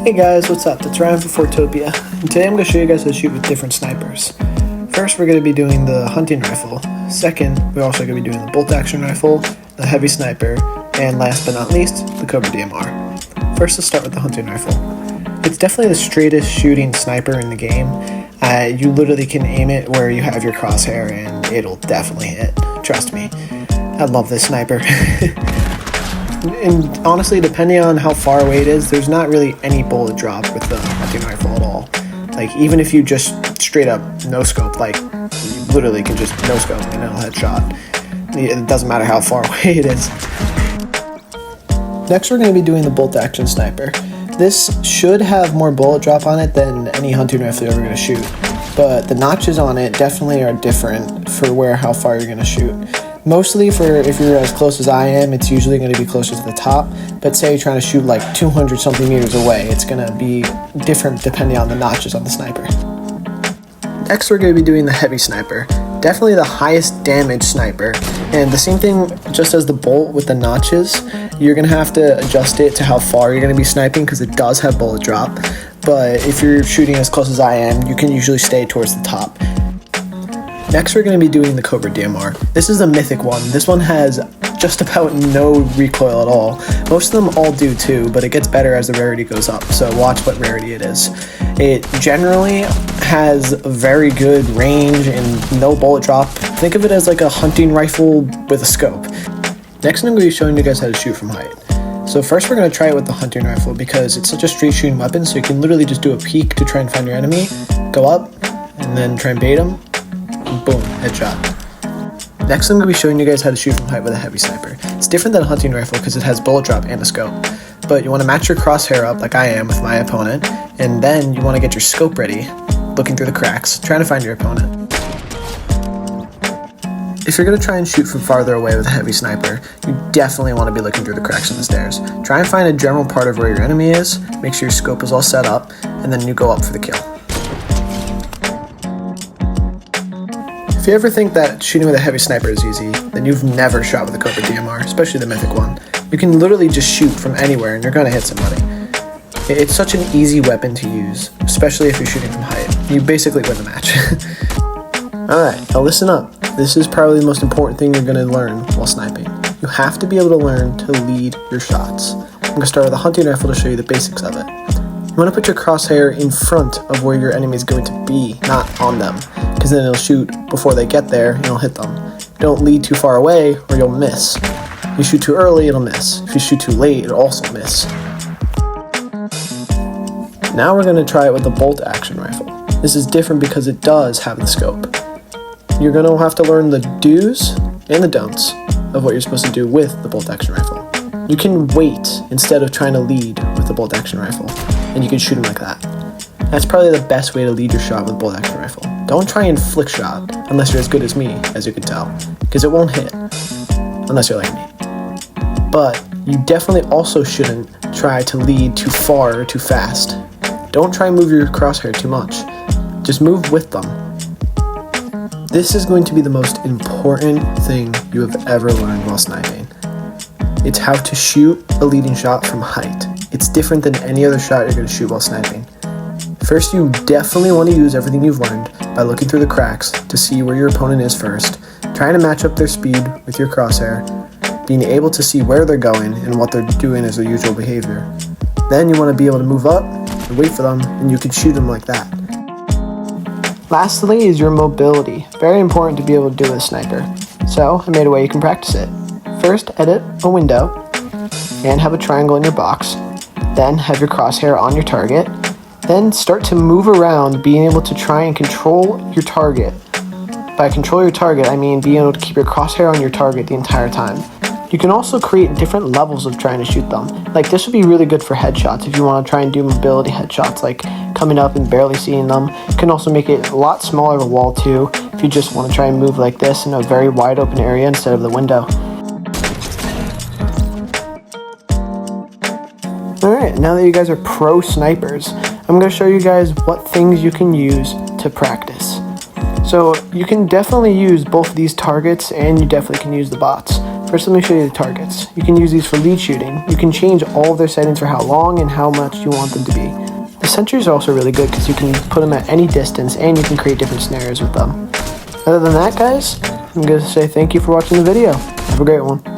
Hey guys, what's up? It's Ryan for Fortopia, and today I'm going to show you guys how to shoot with different snipers. First, we're going to be doing the hunting rifle. Second, we're also going to be doing the bolt action rifle, the heavy sniper, and last but not least, the Cobra DMR. First, let's start with the hunting rifle. It's definitely the straightest shooting sniper in the game. You literally can aim it where you have your crosshair and it'll definitely hit. Trust me. I love this sniper. And honestly, depending on how far away it is, there's not really any bullet drop with the hunting rifle at all. Like, even if you just straight up no scope, like, you literally can just no scope and it'll headshot. It doesn't matter how far away it is. Next, we're going to be doing the bolt action sniper. This should have more bullet drop on it than any hunting rifle you're ever going to shoot, but the notches on it definitely are different for how far you're going to shoot. Mostly for if you're as close as I am, it's usually going to be closer to the top, but say you're trying to shoot like 200 something meters away, it's going to be different depending on the notches on the sniper. Next, we're going to be doing the heavy sniper. Definitely the highest damage sniper, and the same thing just as the bolt with the notches, you're going to have to adjust it to how far you're going to be sniping because it does have bullet drop, but if you're shooting as close as I am, you can usually stay towards the top. Next, we're going to be doing the Cobra DMR. This is the mythic one. This one has just about no recoil at all. Most of them all do too, but it gets better as the rarity goes up, so watch what rarity it is. It generally has a very good range and no bullet drop. Think of it as like a hunting rifle with a scope. Next, I'm going to be showing you guys how to shoot from height. So first, we're going to try it with the hunting rifle because it's such a straight shooting weapon, so you can literally just do a peek to try and find your enemy, go up, and then try and bait them. Boom, headshot. Next, I'm going to be showing you guys how to shoot from height with a heavy sniper. It's different than a hunting rifle because it has bullet drop and a scope. But you want to match your crosshair up like I am with my opponent, and then you want to get your scope ready, looking through the cracks, trying to find your opponent. If you're going to try and shoot from farther away with a heavy sniper, you definitely want to be looking through the cracks in the stairs. Try and find a general part of where your enemy is, make sure your scope is all set up, and then you go up for the kill. If you ever think that shooting with a heavy sniper is easy, then you've never shot with a Cobra DMR, especially the mythic one. You can literally just shoot from anywhere and you're going to hit somebody. It's such an easy weapon to use, especially if you're shooting from height. You basically win the match. Alright, now listen up. This is probably the most important thing you're going to learn while sniping. You have to be able to learn to lead your shots. I'm going to start with a hunting rifle to show you the basics of it. You want to put your crosshair in front of where your enemy is going to be, not on them, because then it'll shoot before they get there and it'll hit them. Don't lead too far away or you'll miss. If you shoot too early, it'll miss. If you shoot too late, it'll also miss. Now we're going to try it with the bolt action rifle. This is different because it does have the scope. You're going to have to learn the do's and the don'ts of what you're supposed to do with the bolt action rifle. You can wait instead of trying to lead with the bolt action rifle, and you can shoot them like that. That's probably the best way to lead your shot with bolt action rifle. Don't try and flick shot unless you're as good as me, as you can tell, because it won't hit unless you're like me. But you definitely also shouldn't try to lead too far or too fast. Don't try and move your crosshair too much. Just move with them. This is going to be the most important thing you have ever learned while sniping. It's how to shoot a leading shot from height. It's different than any other shot you're going to shoot while sniping. First, you definitely want to use everything you've learned by looking through the cracks to see where your opponent is first, trying to match up their speed with your crosshair, being able to see where they're going and what they're doing as their usual behavior. Then you want to be able to move up and wait for them, and you can shoot them like that. Lastly is your mobility. Very important to be able to do with a sniper. So I made a way you can practice it. First, edit a window and have a triangle in your box. Then have your crosshair on your target. Then start to move around, being able to try and control your target. By control your target, I mean being able to keep your crosshair on your target the entire time. You can also create different levels of trying to shoot them. Like, this would be really good for headshots if you want to try and do mobility headshots, like coming up and barely seeing them. You can also make it a lot smaller of a wall too, if you just want to try and move like this in a very wide open area instead of the window. Alright, now that you guys are pro snipers, I'm going to show you guys what things you can use to practice. So you can definitely use both these targets and you definitely can use the bots. First, let me show you the targets. You can use these for lead shooting. You can change all of their settings for how long and how much you want them to be. The sentries are also really good because you can put them at any distance and you can create different scenarios with them. Other than that, guys, I'm going to say thank you for watching the video. Have a great one.